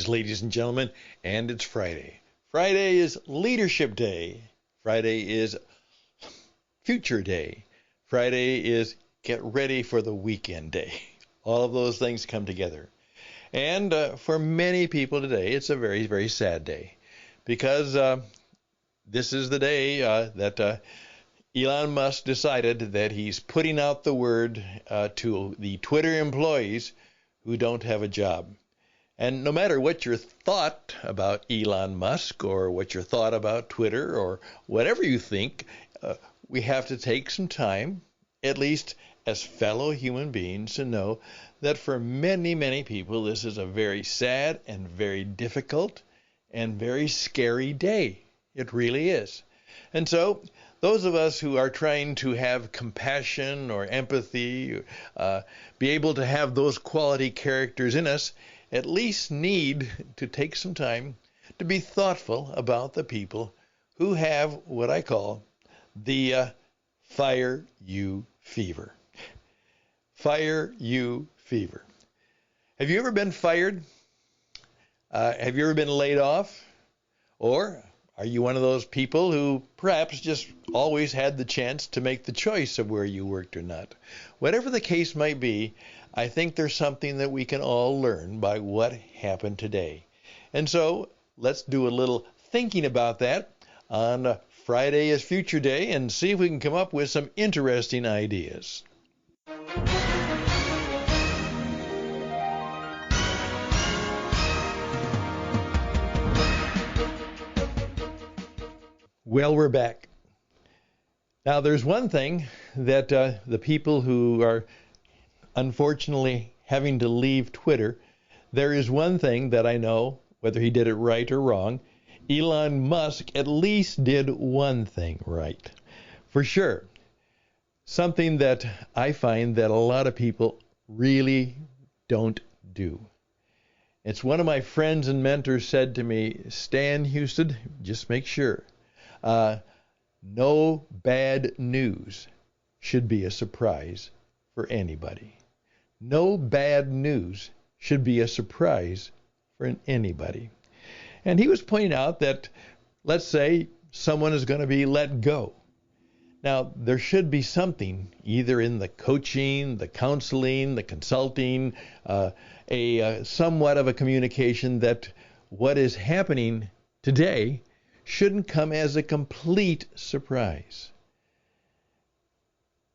rise, ladies and gentlemen, and it's Friday. Friday is Leadership Day. Friday is Future Day. Friday is Get Ready for the Weekend Day. All of those things come together. And for many people today, it's a very, very sad day because this is the day that Elon Musk decided that he's putting out the word to the Twitter employees who don't have a job. And no matter what your thought about Elon Musk or what your thought about Twitter or whatever you think, we have to take some time, at least as fellow human beings, to know that for many, many people, this is a very sad and very difficult and very scary day. It really is. And so those of us who are trying to have compassion or empathy, be able to have those quality characters in us, at least need to take some time to be thoughtful about the people who have what I call the fire you fever. Fire you fever. Have you ever been fired? Have you ever been laid off? Or are you one of those people who perhaps just always had the chance to make the choice of where you worked or not? Whatever the case might be, I think there's something that we can all learn by what happened today. And so let's do a little thinking about that on Friday is Future Day and see if we can come up with some interesting ideas. Well, we're back. Now, there's one thing that the people who are unfortunately having to leave Twitter, there is one thing that I know, whether he did it right or wrong, Elon Musk at least did one thing right. For sure. Something that I find that a lot of people really don't do. It's one of my friends and mentors said to me, Stan Houston, just make sure. No bad news should be a surprise for anybody. No bad news should be a surprise for anybody. And he was pointing out that, let's say, someone is going to be let go. Now, there should be something, either in the coaching, the counseling, the consulting, somewhat of a communication that what is happening today shouldn't come as a complete surprise.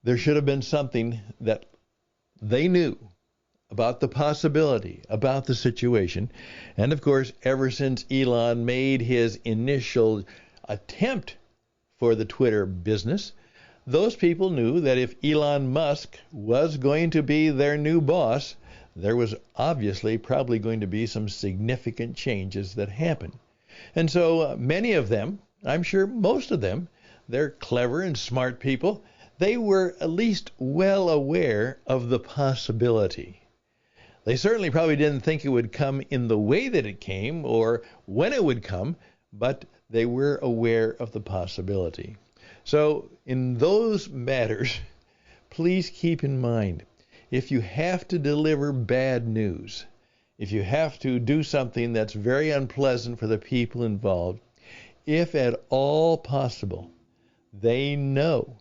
There should have been something that they knew about the possibility, about the situation. And of course, ever since Elon made his initial attempt for the Twitter business, those people knew that if Elon Musk was going to be their new boss, there was obviously probably going to be some significant changes that happened. And so many of them, I'm sure most of them, they're clever and smart people. They were at least well aware of the possibility. They certainly probably didn't think it would come in the way that it came or when it would come, but they were aware of the possibility. So in those matters, please keep in mind, if you have to deliver bad news, if you have to do something that's very unpleasant for the people involved, if at all possible, they know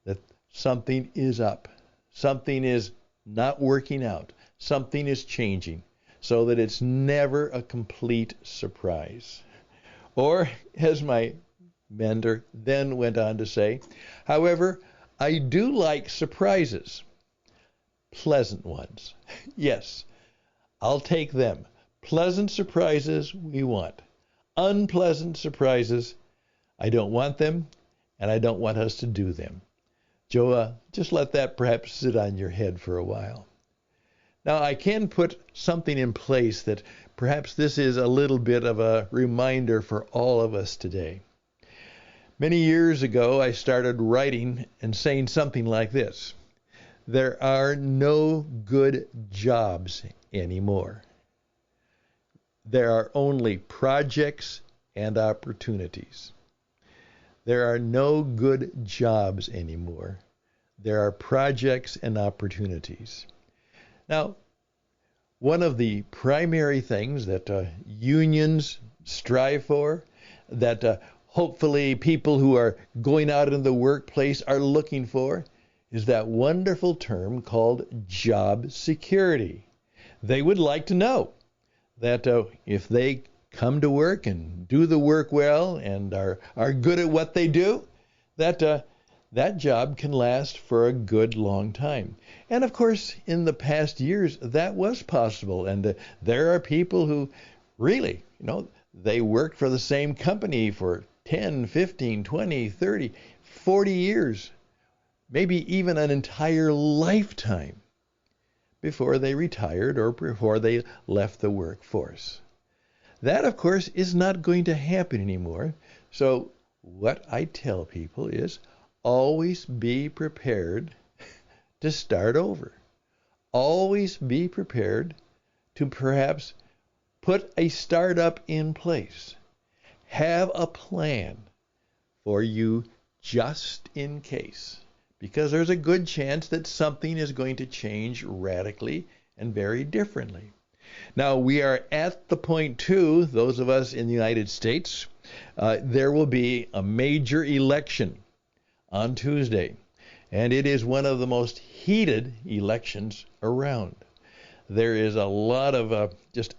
that something is up, something is not working out, something is changing, so that it's never a complete surprise. Or, as my mentor then went on to say, however, I do like surprises, pleasant ones. Yes, I'll take them. Pleasant surprises we want. Unpleasant surprises, I don't want them, and I don't want us to do them. Joe, just let that perhaps sit on your head for a while. Now, I can put something in place that perhaps this is a little bit of a reminder for all of us today. Many years ago, I started writing and saying something like this: there are no good jobs anymore. There are only projects and opportunities. There are no good jobs anymore. There are projects and opportunities. Now, one of the primary things that unions strive for, that hopefully people who are going out in the workplace are looking for, is that wonderful term called job security. They would like to know that if they come to work and do the work well and are good at what they do, that that job can last for a good long time. And of course, in the past years, that was possible. And there are people who really, they worked for the same company for 10, 15, 20, 30, 40 years, maybe even an entire lifetime before they retired or before they left the workforce. That, of course, is not going to happen anymore. So what I tell people is always be prepared to start over. Always be prepared to perhaps put a startup in place. Have a plan for you just in case, because there's a good chance that something is going to change radically and very differently. Now, we are at the point, too, those of us in the United States, there will be a major election on Tuesday, and it is one of the most heated elections around. There is a lot of just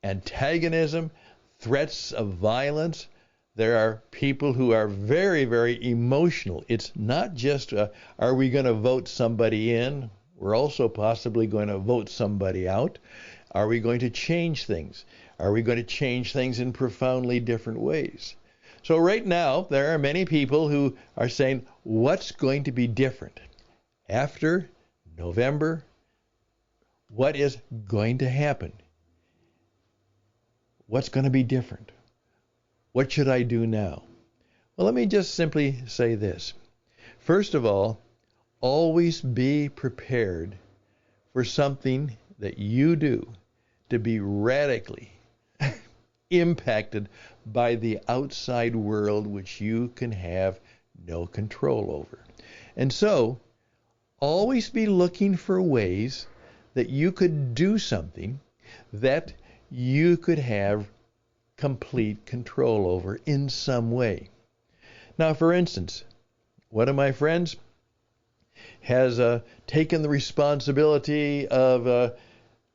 antagonism, threats of violence. There are people who are very, very emotional. It's not just, are we going to vote somebody in? We're also possibly going to vote somebody out. Are we going to change things? Are we going to change things in profoundly different ways? So right now, there are many people who are saying, what's going to be different after November? What is going to happen? What's going to be different? What should I do now? Well, let me just simply say this. First of all, always be prepared for something that you do to be radically impacted by the outside world which you can have no control over. And so, always be looking for ways that you could do something that you could have complete control over in some way. Now, for instance, one of my friends has taken the responsibility of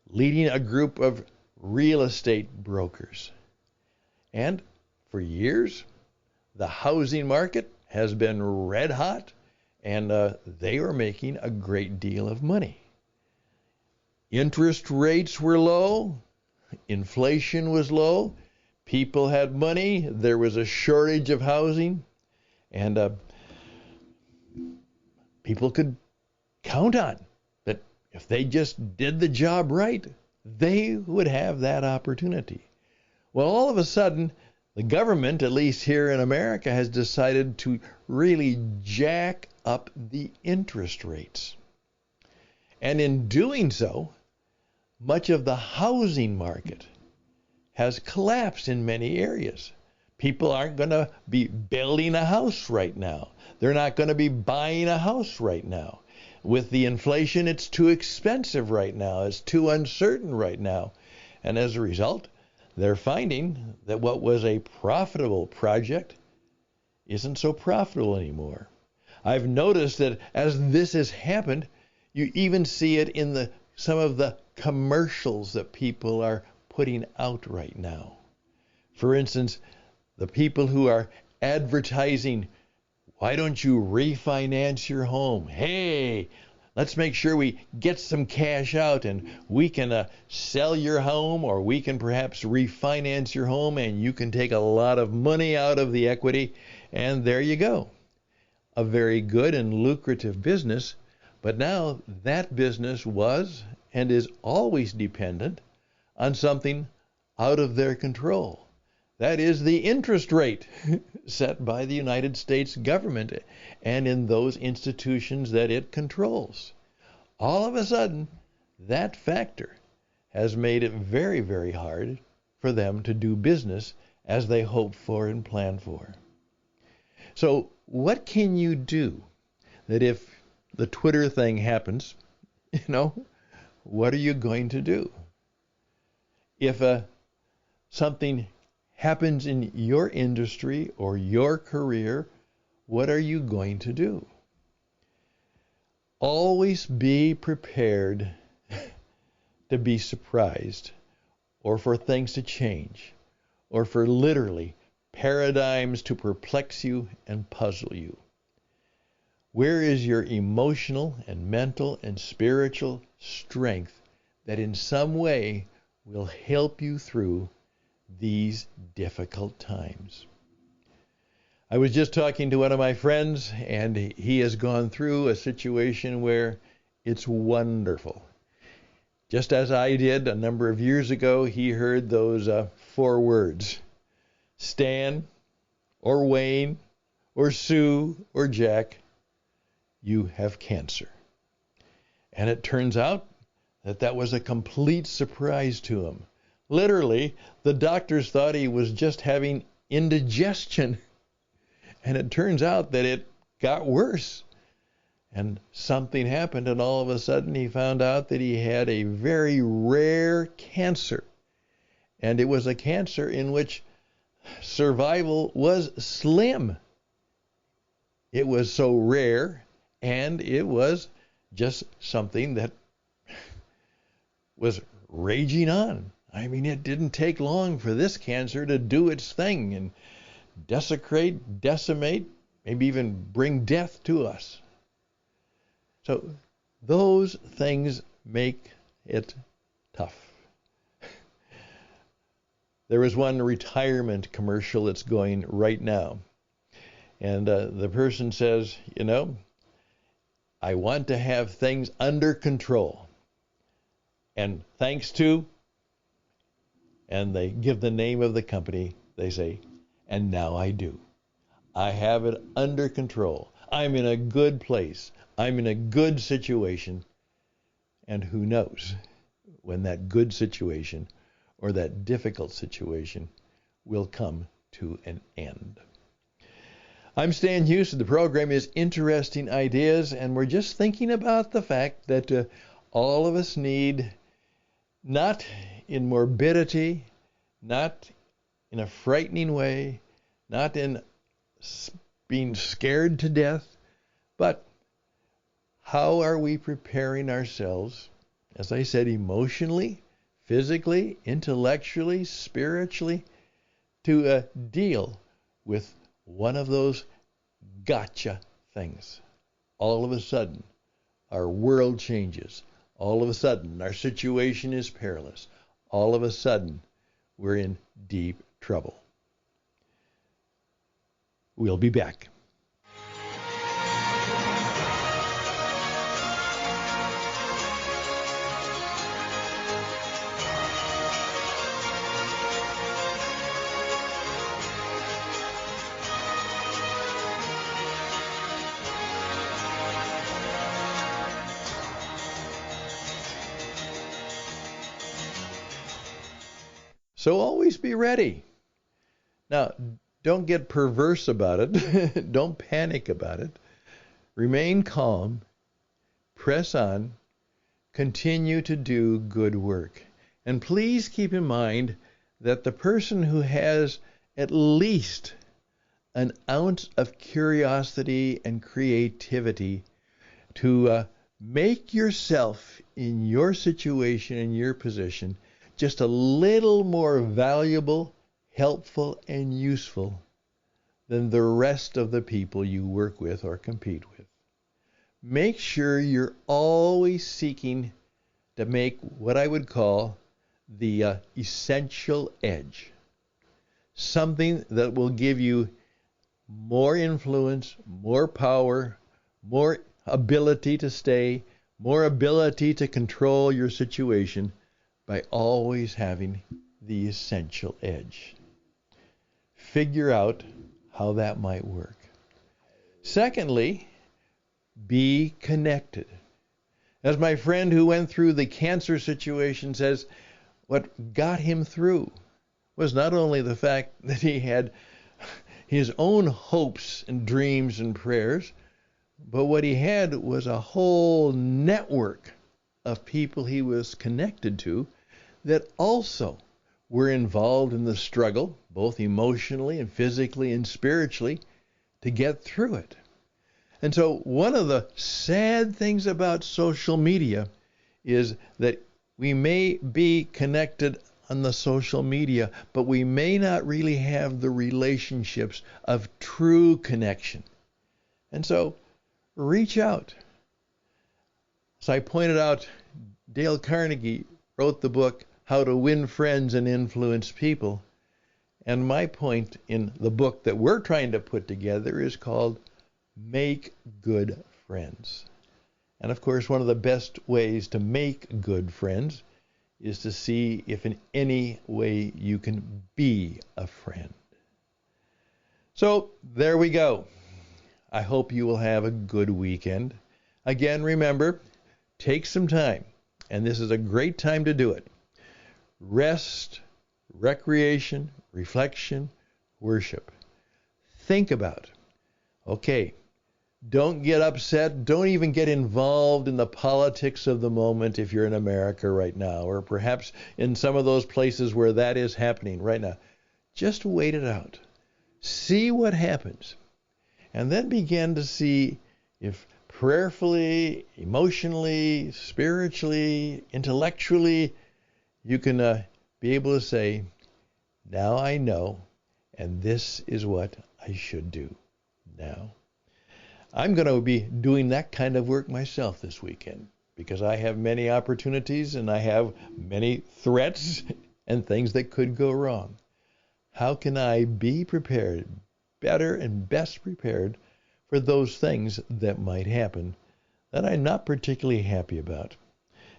leading a group of real estate brokers. And for years, the housing market has been red hot, and they were making a great deal of money. Interest rates were low, inflation was low, people had money, there was a shortage of housing, and people could count on that if they just did the job right, they would have that opportunity. Well, all of a sudden, the government, at least here in America, has decided to really jack up the interest rates. And in doing so, much of the housing market has collapsed in many areas. People aren't going to be building a house right now. They're not going to be buying a house right now. With the inflation, it's too expensive right now. It's too uncertain right now. And as a result, they're finding that what was a profitable project isn't so profitable anymore. I've noticed that as this has happened, you even see it in some of the commercials that people are putting out right now. For instance, the people who are advertising, why don't you refinance your home? Hey, let's make sure we get some cash out and we can sell your home, or we can perhaps refinance your home and you can take a lot of money out of the equity, and there you go. A very good and lucrative business, but now that business was and is always dependent on something out of their control. That is the interest rate set by the United States government and in those institutions that it controls. All of a sudden, that factor has made it very, very hard for them to do business as they hoped for and planned for. So what can you do that if the Twitter thing happens, what are you going to do? If something happens in your industry or your career, what are you going to do? Always be prepared to be surprised, or for things to change, or for literally paradigms to perplex you and puzzle you. Where is your emotional and mental and spiritual strength that in some way will help you through these difficult times? I was just talking to one of my friends, and he has gone through a situation where it's wonderful. Just as I did a number of years ago, he heard those 4 words: Stan, or Wayne, or Sue, or Jack, you have cancer. And it turns out that was a complete surprise to him. Literally, the doctors thought he was just having indigestion. And it turns out that it got worse. And something happened, and all of a sudden he found out that he had a very rare cancer. And it was a cancer in which survival was slim. It was so rare, and it was just something that was raging on. I mean, it didn't take long for this cancer to do its thing and desecrate, decimate, maybe even bring death to us. So those things make it tough. There is one retirement commercial that's going right now. And the person says, I want to have things under control. And thanks to, and they give the name of the company, they say, and now I do. I have it under control. I'm in a good place. I'm in a good situation. And who knows when that good situation or that difficult situation will come to an end. I'm Stan Houston. The program is Interesting Ideas, and we're just thinking about the fact that all of us need, not in morbidity, not in a frightening way, not in being scared to death, but how are we preparing ourselves, as I said, emotionally, physically, intellectually, spiritually, to deal with one of those gotcha things? All of a sudden, our world changes. All of a sudden, our situation is perilous. All of a sudden, we're in deep trouble. We'll be back. So always be ready. Now, don't get perverse about it. Don't panic about it. Remain calm. Press on. Continue to do good work. And please keep in mind that the person who has at least an ounce of curiosity and creativity to make yourself in your situation, in your position, just a little more valuable, helpful, and useful than the rest of the people you work with or compete with. Make sure you're always seeking to make what I would call the essential edge. Something that will give you more influence, more power, more ability to stay, more ability to control your situation, by always having the essential edge. Figure out how that might work. Secondly, be connected. As my friend who went through the cancer situation says, what got him through was not only the fact that he had his own hopes and dreams and prayers, but what he had was a whole network of people he was connected to that also we're involved in the struggle, both emotionally and physically and spiritually, to get through it. And so one of the sad things about social media is that we may be connected on the social media, but we may not really have the relationships of true connection. And so reach out. As I pointed out, Dale Carnegie wrote the book, How to Win Friends and Influence People. And my point in the book that we're trying to put together is called Make Good Friends. And of course, one of the best ways to make good friends is to see if in any way you can be a friend. So there we go. I hope you will have a good weekend. Again, remember, take some time, and this is a great time to do it. Rest, recreation, reflection, worship. Think about, okay, don't get upset. Don't even get involved in the politics of the moment if you're in America right now, or perhaps in some of those places where that is happening right now. Just wait it out. See what happens. And then begin to see if prayerfully, emotionally, spiritually, intellectually, you can be able to say, now I know, and this is what I should do now. I'm going to be doing that kind of work myself this weekend because I have many opportunities and I have many threats and things that could go wrong. How can I be prepared, better and best prepared for those things that might happen that I'm not particularly happy about?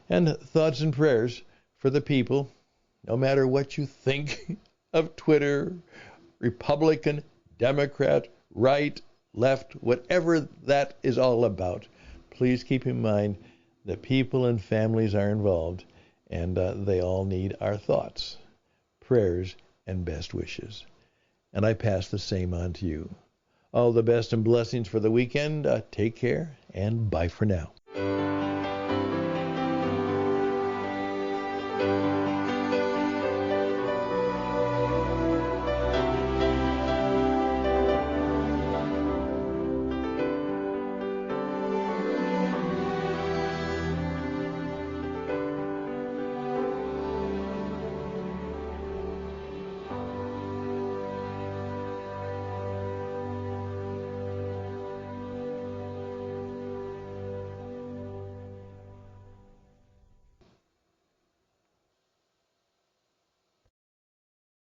And thoughts and prayers for the people, no matter what you think of Twitter, Republican, Democrat, right, left, whatever that is all about. Please keep in mind that people and families are involved, and they all need our thoughts, prayers, and best wishes. And I pass the same on to you. All the best and blessings for the weekend. Take care, and bye for now.